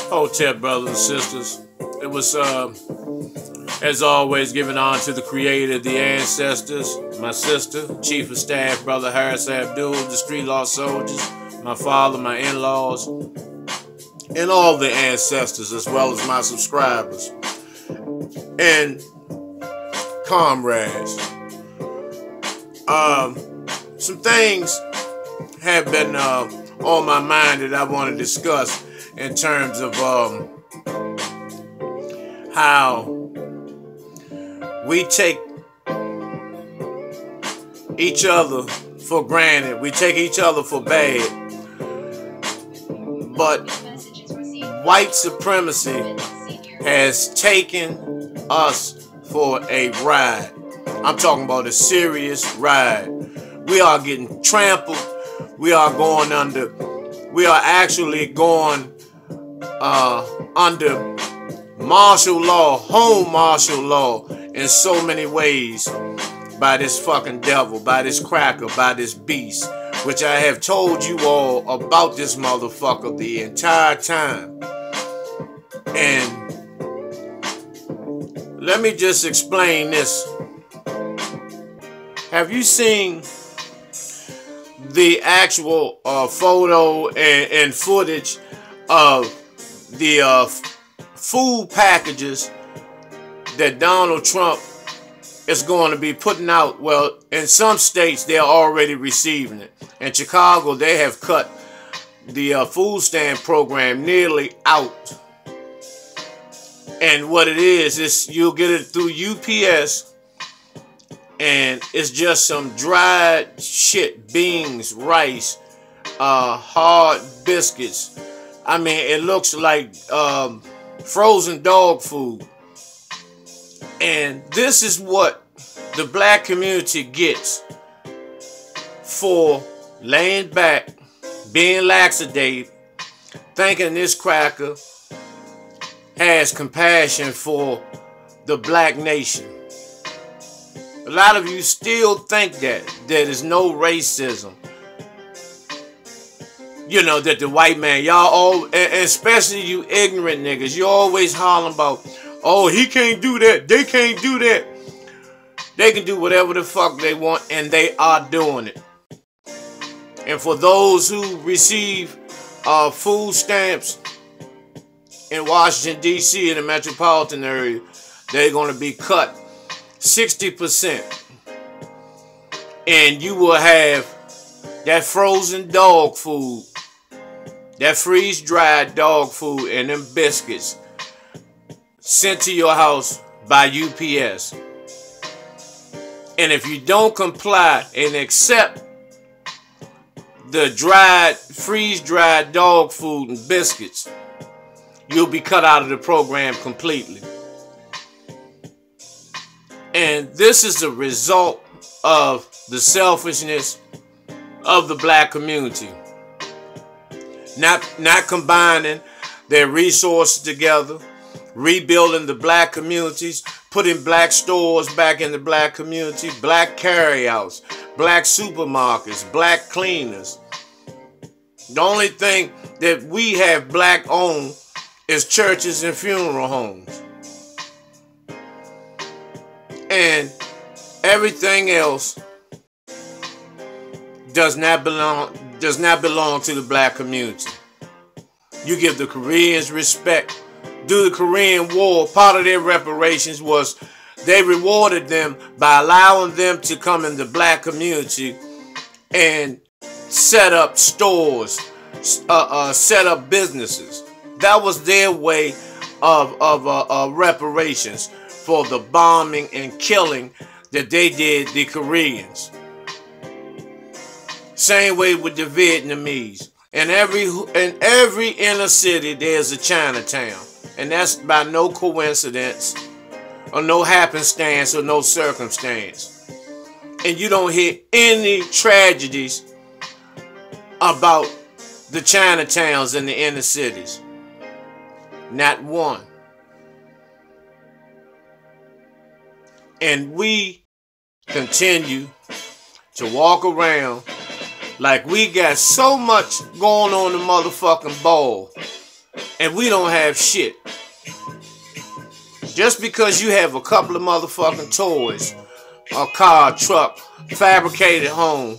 Hotep brothers and sisters. It was, as always, giving honor to the creator, the ancestors, my sister, Chief of Staff, Brother Harris Abdul, the street law soldiers, my father, my in-laws, and all the ancestors, as well as my subscribers and comrades. Some things have been on my mind that I want to discuss in terms of how we take each other for granted. We take each other for bad. But white supremacy has taken us for a ride. I'm talking about a serious ride. We are getting trampled. We are actually going under martial law, home martial law, in so many ways by this fucking devil, by this cracker, by this beast, which I have told you all about this motherfucker the entire time. And let me just explain this. Have you seen the actual photo and footage of the food packages that Donald Trump is going to be putting out? Well, in some states, they're already receiving it. In Chicago, they have cut the food stamp program nearly out. And what it is you'll get it through UPS, and it's just some dried shit, beans, rice, hard biscuits. I mean, it looks like frozen dog food. And this is what the black community gets for laying back, being laxadative, thinking this cracker has compassion for the black nation. A lot of you still think that there is no racism. You know, that the white man, y'all all, and especially you ignorant niggas, you always hollering about, oh, he can't do that, they can't do that. They can do whatever the fuck they want, and they are doing it. And for those who receive food stamps in Washington, D.C., in the metropolitan area, they're going to be cut 60%. And you will have that frozen dog food, that freeze-dried dog food, and them biscuits sent to your house by UPS. And if you don't comply and accept the freeze-dried dog food and biscuits, you'll be cut out of the program completely. And this is the result of the selfishness of the black community. Not combining their resources together, rebuilding the black communities, putting black stores back in the black community, black carryouts, black supermarkets, black cleaners. The only thing that we have black owned is churches and funeral homes. And everything else does not belong to the black community. You give the Koreans respect. Through the Korean War, part of their reparations was they rewarded them by allowing them to come in the black community and set up stores, set up businesses. That was their way of reparations for the bombing and killing that they did the Koreans. Same way with the Vietnamese. In every inner city, there's a Chinatown. And that's by no coincidence or no happenstance or no circumstance. And you don't hear any tragedies about the Chinatowns in the inner cities. Not one. And we continue to walk around like we got so much going on the motherfucking ball and we don't have shit. Just because you have a couple of motherfucking toys, a car, truck, fabricated home,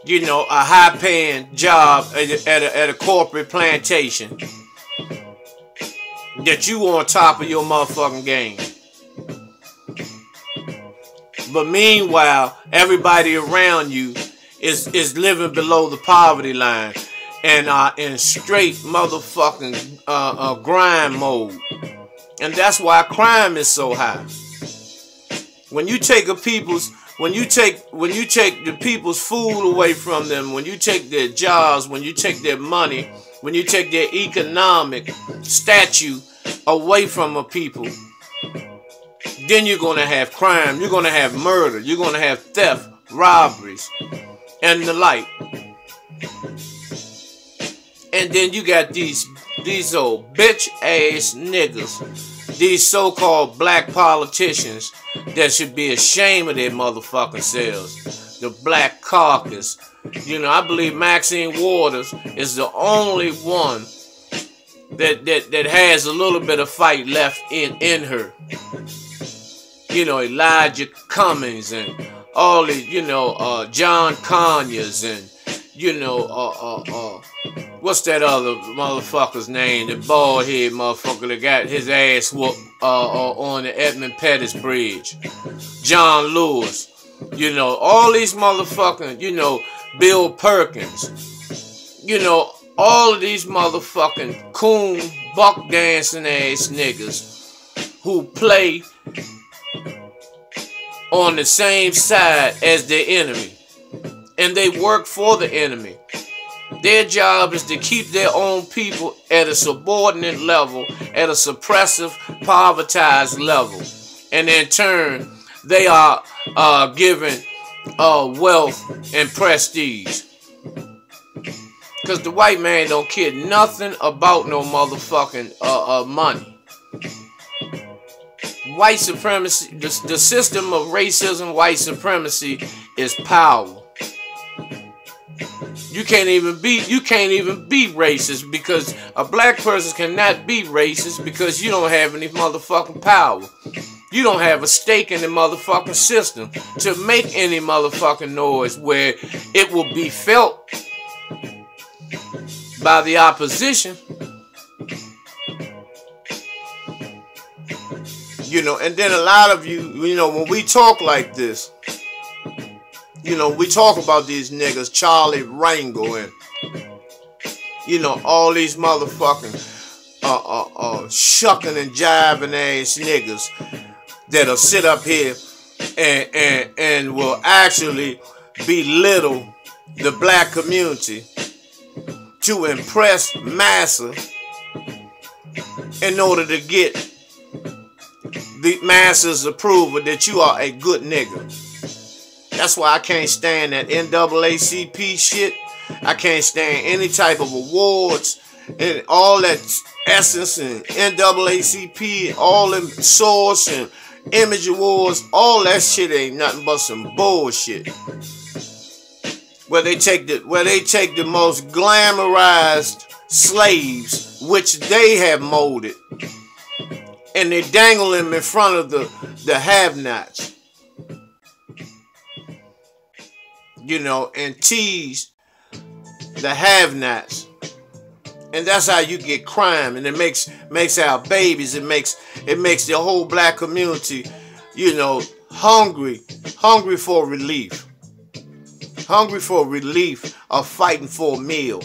you know, a high-paying job at a corporate plantation, that you on top of your motherfucking game. But meanwhile, everybody around you is living below the poverty line and are in straight motherfucking grind mode. And that's why crime is so high. When you take the people's food away from them, when you take their jobs, when you take their money, when you take their economic status away from a people, then you're going to have crime, you're going to have murder, you're going to have theft, robberies, and the like. And then you got these old bitch ass niggas, these so-called black politicians that should be ashamed of their motherfucking selves. The black caucus. You know, I believe Maxine Waters is the only one that has a little bit of fight left in her. You know, Elijah Cummings and all the, you know, John Conyers and, you know, what's that other motherfucker's name? The bald head motherfucker that got his ass whooped on the Edmund Pettus Bridge. John Lewis. You know, all these motherfucking, you know, Bill Perkins. You know, all of these motherfucking coon, buck dancing ass niggas who play on the same side as their enemy. And they work for the enemy. Their job is to keep their own people at a subordinate level, at a suppressive, povertized level. And in turn, they are given wealth and prestige. Because the white man don't care nothing about no motherfucking money. White supremacy, the system of racism, white supremacy is power. You can't even be racist, because a black person cannot be racist because you don't have any motherfucking power. You don't have a stake in the motherfucking system to make any motherfucking noise where it will be felt by the opposition. You know, and then a lot of you know, when we talk like this, you know, we talk about these niggas, Charlie Rangel and, you know, all these motherfucking shucking and jiving ass niggas that'll sit up here and will actually belittle the black community to impress massa in order to get the masses' approval that you are a good nigga. That's why I can't stand that NAACP shit. I can't stand any type of awards and all that essence and NAACP, all them source and image awards. All that shit ain't nothing but some bullshit. Where they take the most glamorized slaves, which they have molded, and they dangle them in front of the have-nots. You know, and tease the have-nots. And that's how you get crime, and it makes our babies, it makes the whole black community, you know, hungry for relief. Hungry for relief of fighting for a meal.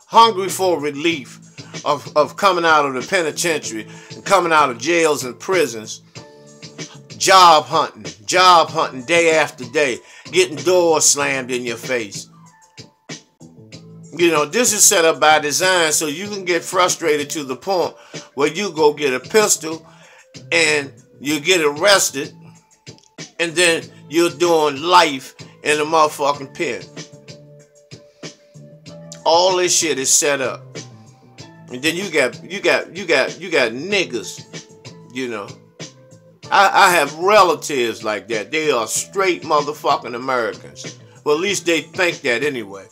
Hungry for relief of coming out of the penitentiary and coming out of jails and prisons. Job hunting day after day, getting doors slammed in your face. You know, this is set up by design so you can get frustrated to the point where you go get a pistol and you get arrested, and then you're doing life in a motherfucking pen. All this shit is set up. And then you got niggas, you know. I have relatives like that. They are straight motherfucking Americans. Well, at least they think that anyway.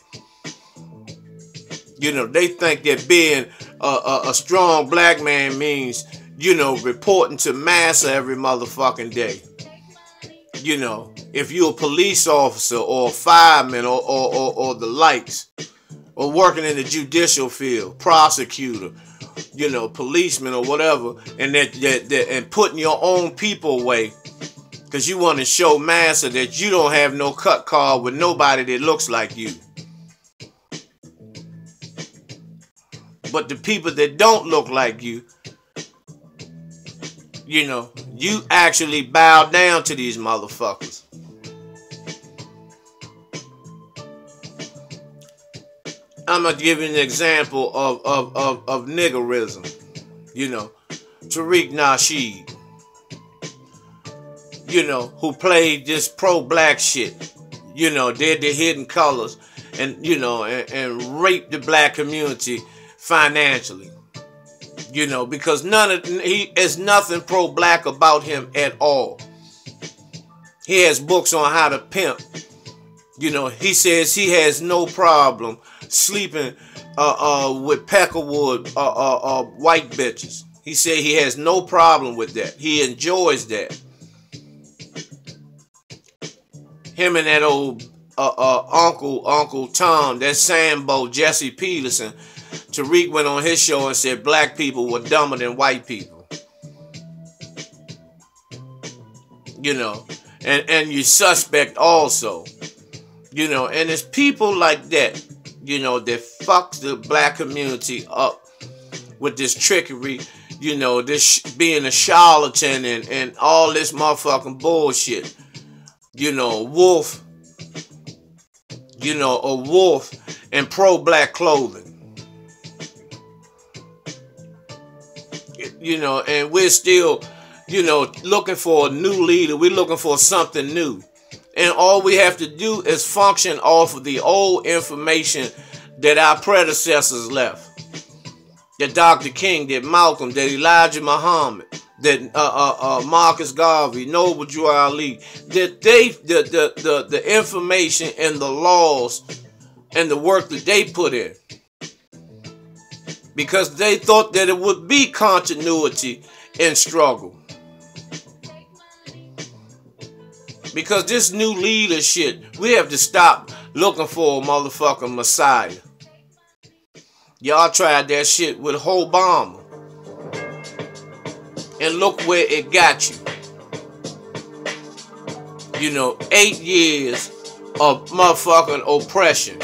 You know, they think that being a strong black man means, you know, reporting to massa every motherfucking day. You know, if you're a police officer or a fireman or the likes, or working in the judicial field, prosecutor, you know, policeman or whatever, and and putting your own people away because you want to show massa that you don't have no cut card with nobody that looks like you. But the people that don't look like you, you know, you actually bow down to these motherfuckers. I'm gonna give you an example of niggerism. You know, Tariq Nasheed, you know, who played this pro-black shit, you know, did the Hidden Colors, and you know, and raped the black community financially. You know, because there's nothing pro-black about him at all. He has books on how to pimp. You know, he says he has no problem sleeping with Peckerwood white bitches. He said he has no problem with that. He enjoys that. Him and that old Uncle Tom, that Sambo, Jesse Peterson, Tariq went on his show and said black people were dumber than white people. You know, and you suspect also. You know, and it's people like that, you know, that fucks the black community up with this trickery, you know, this being a charlatan and all this motherfucking bullshit. You know, wolf, you know, a wolf in pro-black clothing. You know, and we're still, you know, looking for a new leader. We're looking for something new. And all we have to do is function off of the old information that our predecessors left. That Dr. King, that Malcolm, that Elijah Muhammad, that Marcus Garvey, Noble Drew Ali, that the information and the laws and the work that they put in. Because they thought that it would be continuity in struggle. Because this new leadership, we have to stop looking for a motherfucking messiah. Y'all tried that shit with Obama. And look where it got you. You know, 8 years of motherfucking oppression.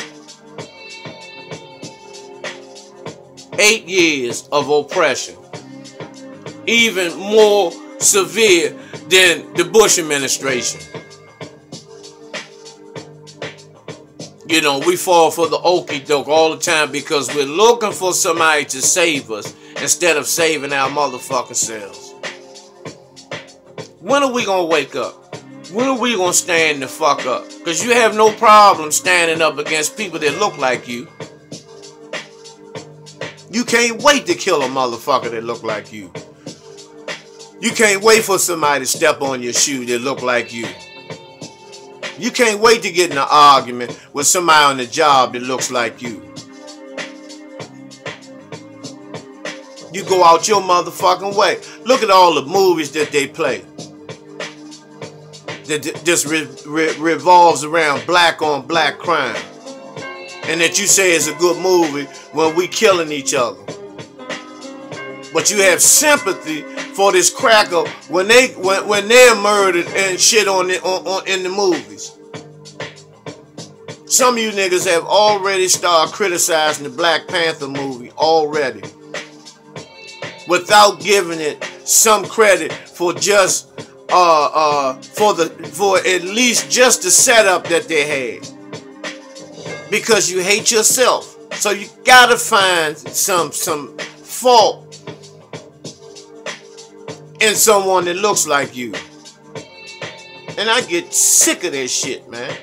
8 years of oppression. Even more severe than the Bush administration. You know, we fall for the okie doke all the time because we're looking for somebody to save us instead of saving our motherfucking selves. When are we gonna wake up? When are we gonna stand the fuck up? Because you have no problem standing up against people that look like you. You can't wait to kill a motherfucker that look like you. You can't wait for somebody to step on your shoe that look like you. You can't wait to get in an argument with somebody on the job that looks like you. You go out your motherfucking way. Look at all the movies that they play. That just revolves around black on black crime. And that you say is a good movie when we killing each other. But you have sympathy for this cracker when they're murdered and shit in the movies. Some of you niggas have already started criticizing the Black Panther movie already, without giving it some credit for just for at least just the setup that they had. Because you hate yourself, so you gotta find some fault in someone that looks like you. And I get sick of that shit, man.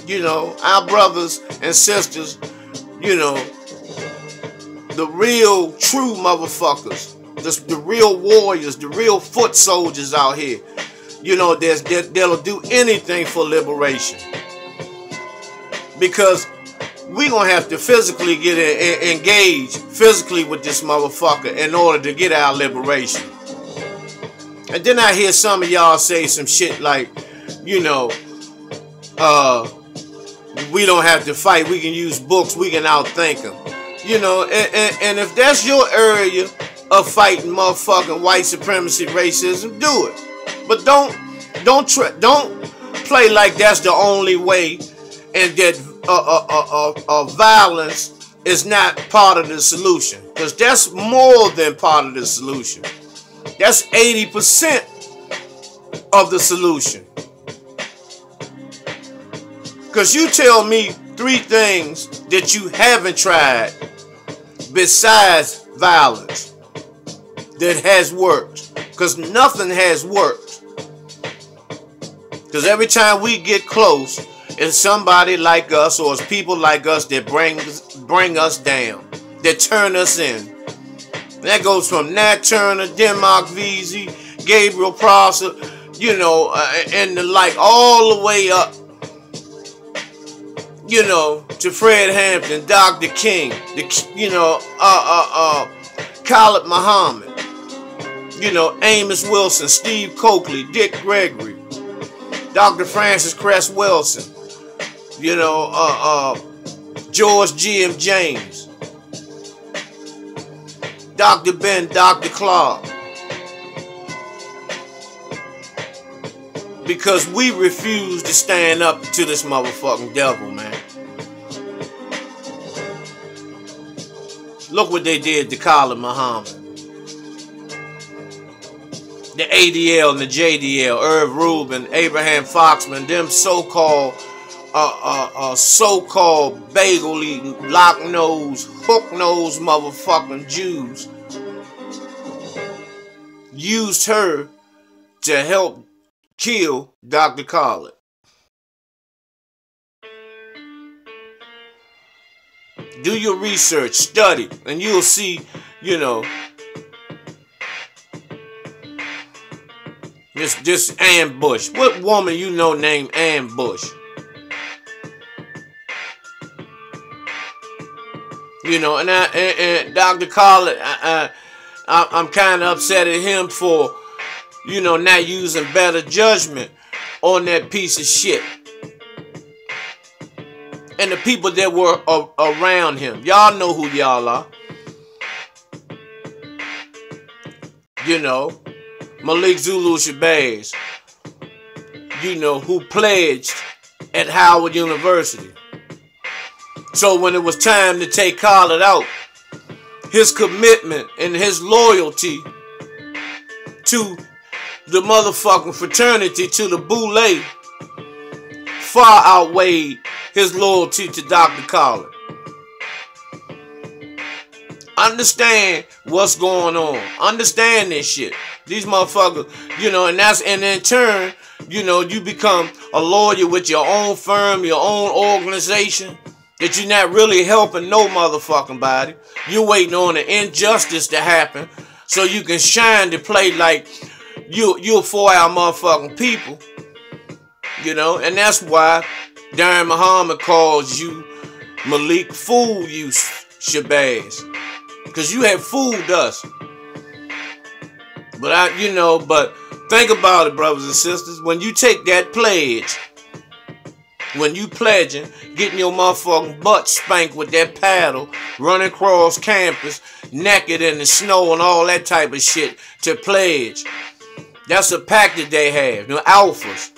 You know, our brothers and sisters, you know, the real true motherfuckers, the real warriors, the real foot soldiers out here, you know, that'll do anything for liberation. Because we gonna have to physically get engaged physically with this motherfucker in order to get our liberation. And then I hear some of y'all say some shit like, you know, we don't have to fight. We can use books. We can outthink them. You know, and if that's your area of fighting motherfucking white supremacy, racism, do it. But don't play like that's the only way, and that violence is not part of the solution. Because that's more than part of the solution. That's 80% of the solution. Because you tell me 3 things that you haven't tried besides violence that has worked. Because nothing has worked. Because every time we get close, it's somebody like us or it's people like us that bring us down, that turn us in. That goes from Nat Turner, Denmark Vesey, Gabriel Prosser, you know, and the like, all the way up, you know, to Fred Hampton, Dr. King, you know, Khalid Muhammad, you know, Amos Wilson, Steve Coakley, Dick Gregory, Dr. Francis Cress Wilson, you know, George G.M. James, Dr. Ben, Dr. Clark. Because we refuse to stand up to this motherfucking devil, man. Look what they did to Khalid Muhammad. The ADL and the JDL, Irv Rubin, Abraham Foxman, them so-called bagel-eating, lock-nosed, hook-nosed motherfucking Jews used her to help kill Dr. Khalid. Do your research, study, and you'll see, you know, this Ann Bush. What woman you know named Ann Bush? You know, and Dr. Khalid, I'm kind of upset at him for, you know, not using better judgment on that piece of shit. And the people that were around him. Y'all know who y'all are. You know, Malik Zulu Shabazz, you know, who pledged at Howard University. So when it was time to take Khalid out, his commitment and his loyalty to the motherfucking fraternity, to the Boule, far outweighed his loyalty to Dr. Khalid. Understand what's going on. Understand this shit. These motherfuckers, you know, and in turn, you know, you become a lawyer with your own firm, your own organization, that you're not really helping no motherfucking body. You're waiting on an injustice to happen so you can shine to play like you're for our motherfucking people. You know, and that's why Darren Muhammad calls you Malik, fool you, Shabazz. Because you have fooled us. But but think about it, brothers and sisters. When you take that pledge, when you pledging, getting your motherfucking butt spanked with that paddle, running across campus, naked in the snow and all that type of shit to pledge. That's a pact that they have. You know, alphas.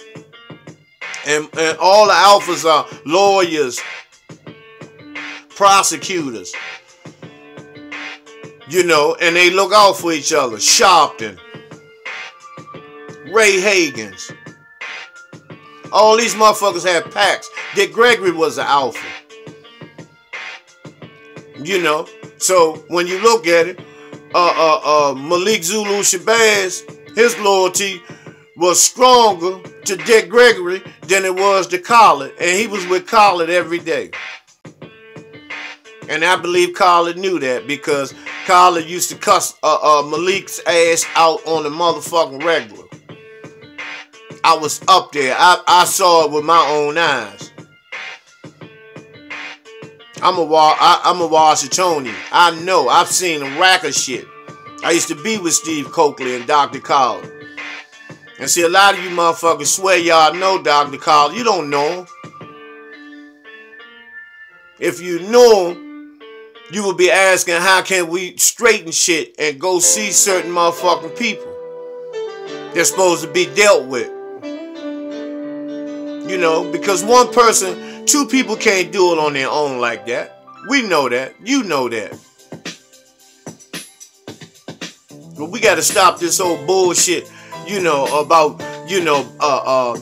And all the alphas are lawyers, prosecutors. You know, and they look out for each other. Sharpton, Ray Hagans. All these motherfuckers have packs. Dick Gregory was an alpha. You know, so when you look at it, Malik Zulu Shabazz, his loyalty was stronger to Dick Gregory than it was to Khalid. And he was with Khalid every day. And I believe Khalid knew that because Khalid used to cuss Malik's ass out on the motherfucking regular. I was up there. I saw it with my own eyes. I'm a Washingtonian. I know. I've seen a rack of shit. I used to be with Steve Coakley and Dr. Collar. And see, a lot of you motherfuckers swear y'all know Dr. Collar. You don't know him. If you knew him, you would be asking how can we straighten shit and go see certain motherfucking people they're supposed to be dealt with. You know, because one person, two people can't do it on their own like that. We know that. You know that. But we got to stop this whole bullshit, you know, about, you know,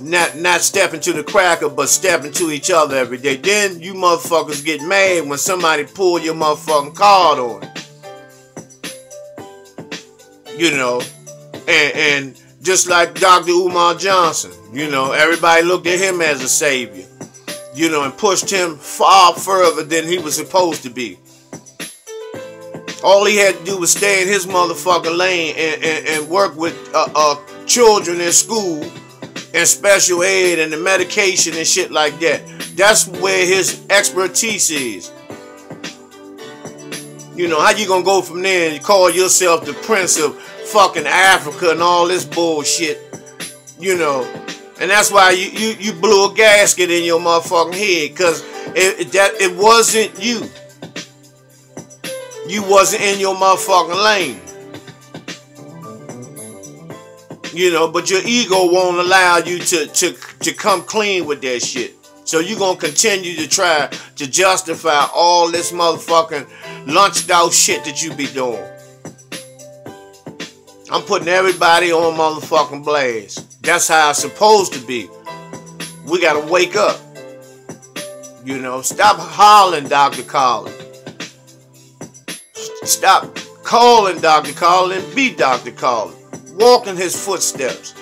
not stepping to the cracker, but stepping to each other every day. Then you motherfuckers get mad when somebody pull your motherfucking card on it. You know, and just like Dr. Umar Johnson, you know, everybody looked at him as a savior, you know, and pushed him far further than he was supposed to be. All he had to do was stay in his motherfucking lane and work with children in school and special ed and the medication and shit like that. That's where his expertise is. You know, how you gonna go from there and call yourself the Prince of fucking Africa and all this bullshit? You know, and that's why you blew a gasket in your motherfucking head, because it wasn't you. You wasn't in your motherfucking lane. You know, but your ego won't allow you to come clean with that shit. So you're going to continue to try to justify all this motherfucking lunched out shit that you be doing. I'm putting everybody on motherfucking blast. That's how it's supposed to be. We got to wake up. You know, stop hollering, Dr. Collar. Stop calling Dr. Collar and be Dr. Collar. Walk in his footsteps.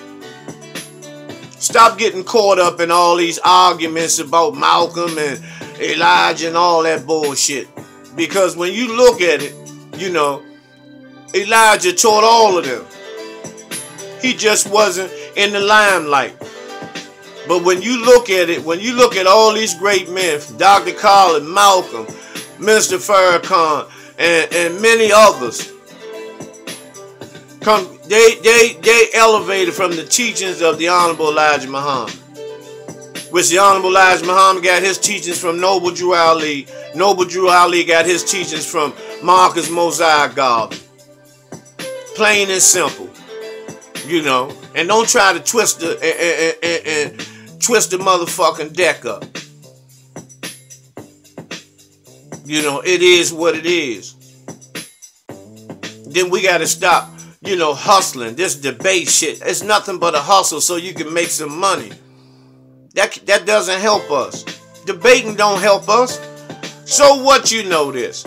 Stop getting caught up in all these arguments about Malcolm and Elijah and all that bullshit. Because when you look at it, you know, Elijah taught all of them. He just wasn't in the limelight. But when you look at it, when you look at all these great men, Dr. Collar, Malcolm, Mr. Farrakhan, and many others, they elevated from the teachings of the Honorable Elijah Muhammad, which the Honorable Elijah Muhammad got his teachings from Noble Drew Ali. Noble Drew Ali got his teachings from Marcus Mosiah Garvey. Plain and simple, you know. And don't try to twist the twist the motherfucking deck up. You know, it is what it is. Then we got to stop, you know, hustling. This debate shit, it's nothing but a hustle so you can make some money. That doesn't help us. Debating don't help us. So what, you know this?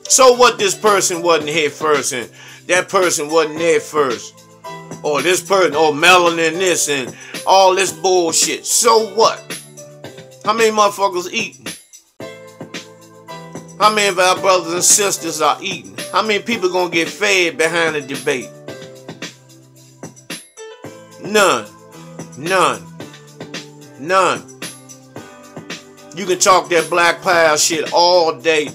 So what, this person wasn't here first and that person wasn't there first? Or this person, or melanin this and all this bullshit. So what? How many motherfuckers eating? How many of our brothers and sisters are eating? How many people gonna get fed behind the debate? None. None. None. You can talk that black power shit all day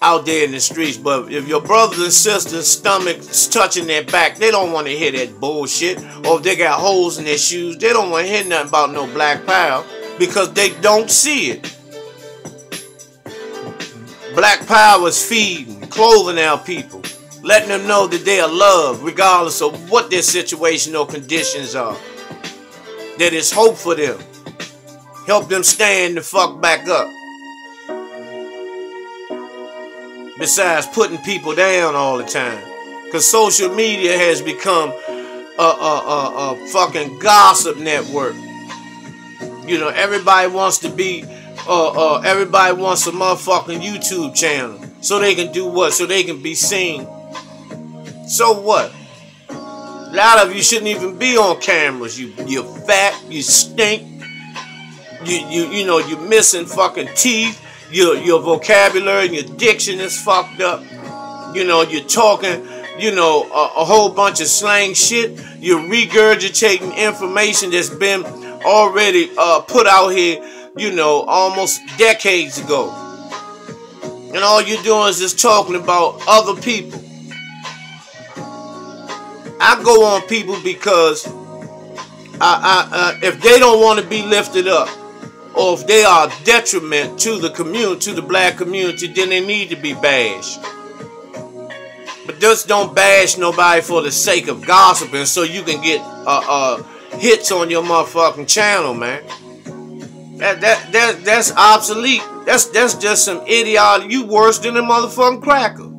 out there in the streets, but if your brothers and sisters' stomach's touching their back, they don't want to hear that bullshit. Or if they got holes in their shoes, they don't want to hear nothing about no black power because they don't see it. Black power is feeding, clothing our people, letting them know that they are loved regardless of what their situation or conditions are. That it's hope for them. Help them stand the fuck back up. Besides putting people down all the time. Because social media has become a fucking gossip network. You know, everybody wants to be, everybody wants a motherfucking YouTube channel. So they can do what? So they can be seen. So what? A lot of you shouldn't even be on cameras. You're fat, you stink. You know, you're missing fucking teeth. Your vocabulary and your diction is fucked up. You know, you're talking, you know, a whole bunch of slang shit. You're regurgitating information that's been already put out here, you know, almost decades ago. And all you're doing is just talking about other people. I go on people because if they don't want to be lifted up, or if they are a detriment to the community, to the black community, then they need to be bashed. But just don't bash nobody for the sake of gossiping so you can get hits on your motherfucking channel, man. That's obsolete. That's just some idiotic. You worse than a motherfucking cracker.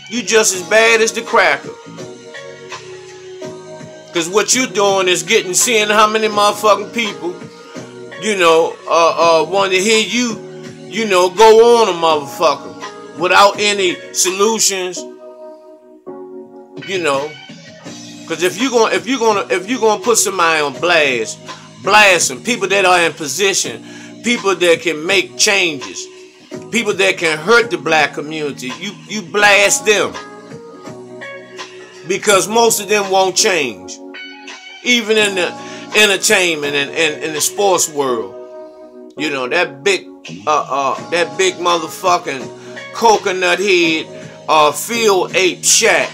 You just as bad as the cracker. Cause what you're doing is seeing how many motherfucking people, want to hear you, go on a motherfucker without any solutions. Cause if you're gonna put somebody on blast them, people that are in position, people that can make changes, people that can hurt the black community, you blast them. Because most of them won't change. Even in the entertainment and in the sports world. That big motherfucking coconut head, field ape Shaq,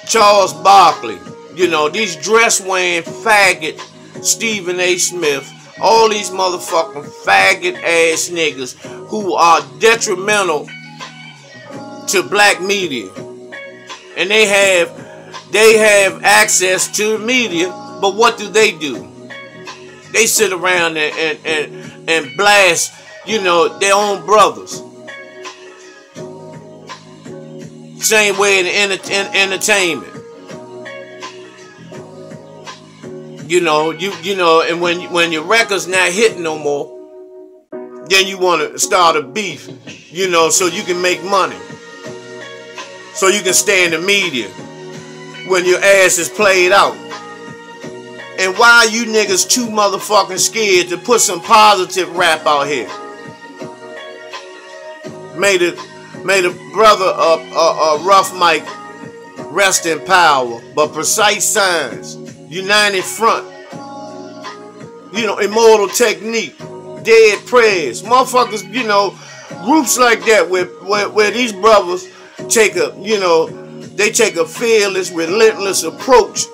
Charles Barkley, these dress wearing faggot Stephen A. Smith, all these motherfucking faggot ass niggas who are detrimental to black media. And they have access to the media, but what do? They sit around and blast, their own brothers. Same way in entertainment. And when your record's not hitting no more, then you want to start a beef, so you can make money. So you can stay in the media when your ass is played out. And why are you niggas too motherfucking scared to put some positive rap out here? May the brother of Rough Mike rest in power, but Precise Signs, United Front, Immortal Technique, Dead Prayers, motherfuckers, groups like that where these brothers take a fearless, relentless approach,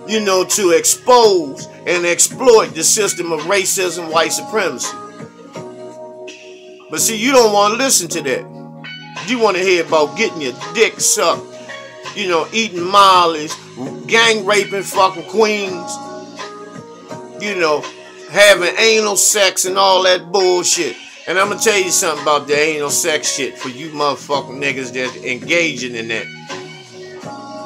to expose and exploit the system of racism, white supremacy. But see, you don't want to listen to that. You want to hear about getting your dick sucked, eating mollies, gang raping fucking queens, having anal sex and all that bullshit. And I'm going to tell you something about the anal sex shit for you motherfucking niggas that's engaging in that.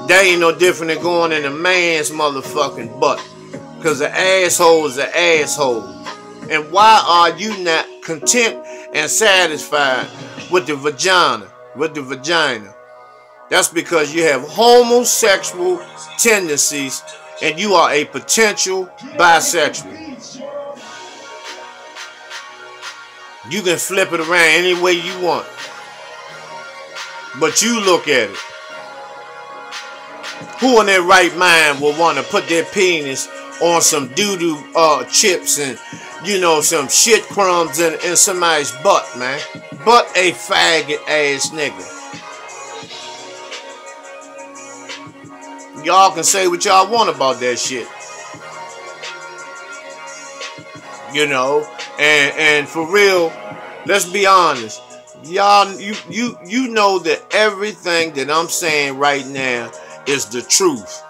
That ain't no different than going in a man's motherfucking butt. Because an asshole is an asshole. And why are you not content and satisfied with the vagina? That's because you have homosexual tendencies and you are a potential bisexual. You can flip it around any way you want. But you look at it. Who in their right mind will want to put their penis on some doo-doo chips and, some shit crumbs in somebody's butt, man? But a faggot ass nigga. Y'all can say what y'all want about that shit. And for real, let's be honest. Y'all, you know that everything that I'm saying right now is the truth.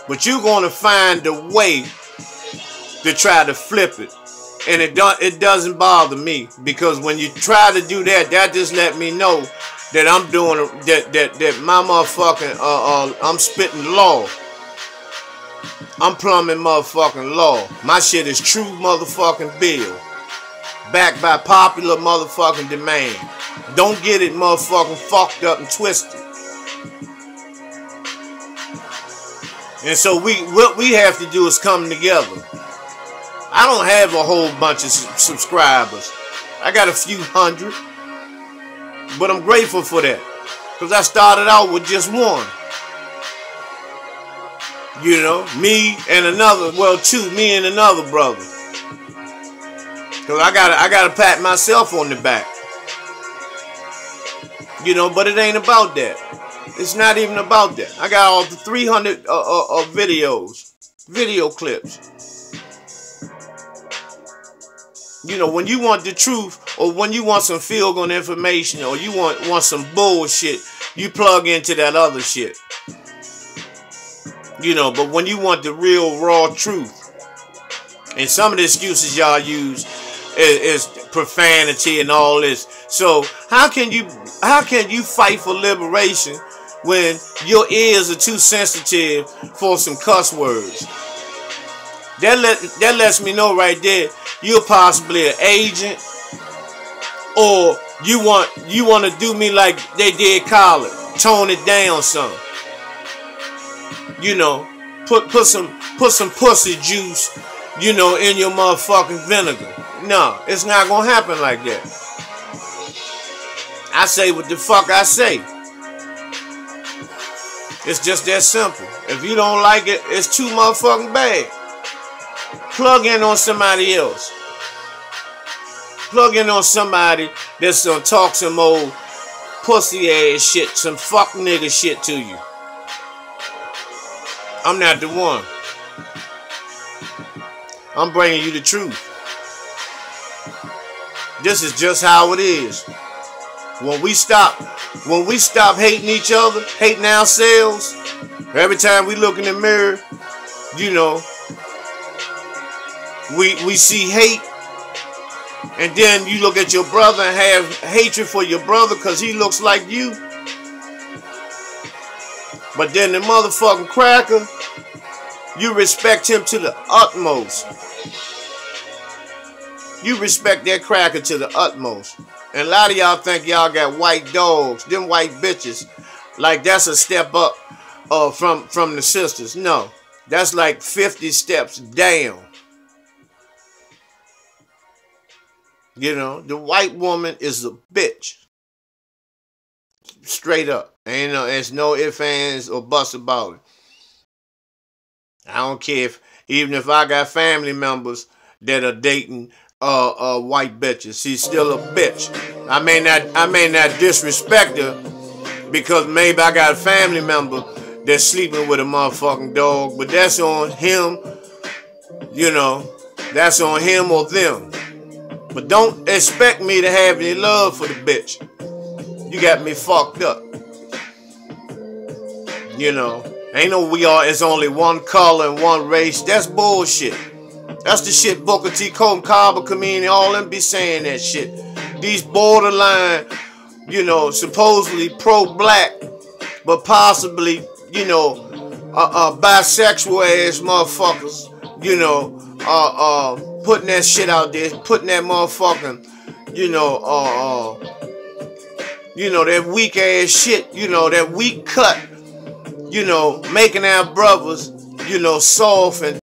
But you're going to find a way to try to flip it. And it doesn't bother me, because when you try to do that, that just let me know that I'm doing that my motherfucking I'm spitting law. I'm plumbing motherfucking law. My shit is true motherfucking bill. Backed by popular motherfucking demand. Don't get it motherfucking fucked up and twisted. And so what we have to do is come together. I don't have a whole bunch of subscribers. I got a few hundred. But I'm grateful for that. Because I started out with just one. Me and another, me and another brother. Because I gotta pat myself on the back. You know, but it ain't about that. It's not even about that. I got all the 300 videos, video clips. You know, when you want the truth, or when you want some feel-good information, or you want some bullshit, you plug into that other shit. You know, but when you want the real raw truth, and some of the excuses y'all use is profanity and all this. So how can you fight for liberation when your ears are too sensitive for some cuss words? That lets me know right there you're possibly an agent, or you want to do me like they did Colin, tone it down some. You know, put some pussy juice, you know, in your motherfucking vinegar. No, it's not gonna happen like that. I say what the fuck I say. It's just that simple. If you don't like it, it's too motherfucking bad. Plug in on somebody else. Plug in on somebody that's gonna talk some old pussy ass shit, some fuck nigga shit to you. I'm not the one. I'm bringing you the truth. This is just how it is. When we stop hating each other, hating ourselves, every time we look in the mirror, you know, we see hate, and then you look at your brother and have hatred for your brother because he looks like you. But then the motherfucking cracker, you respect him to the utmost. You respect that cracker to the utmost. And a lot of y'all think y'all got white dogs, them white bitches. Like that's a step up from the sisters. No, that's like 50 steps down. You know, the white woman is a bitch. Straight up. Ain't no, there's no ifs, ands, or buts about it. I don't care even if I got family members that are dating white bitches. She's still a bitch. I may not disrespect her because maybe I got a family member that's sleeping with a motherfucking dog, but that's on him, you know, that's on him or them. But don't expect me to have any love for the bitch. You got me fucked up. You know, ain't no we are, it's only one color and one race. That's bullshit. That's the shit Booker T. Kaba comedian, all them be saying that shit. These borderline, you know, supposedly pro-black, but possibly, you know, bisexual ass motherfuckers, you know, putting that shit out there, putting that motherfucking, you know, that weak ass shit, you know, that weak cut, you know, making our brothers, you know, soft and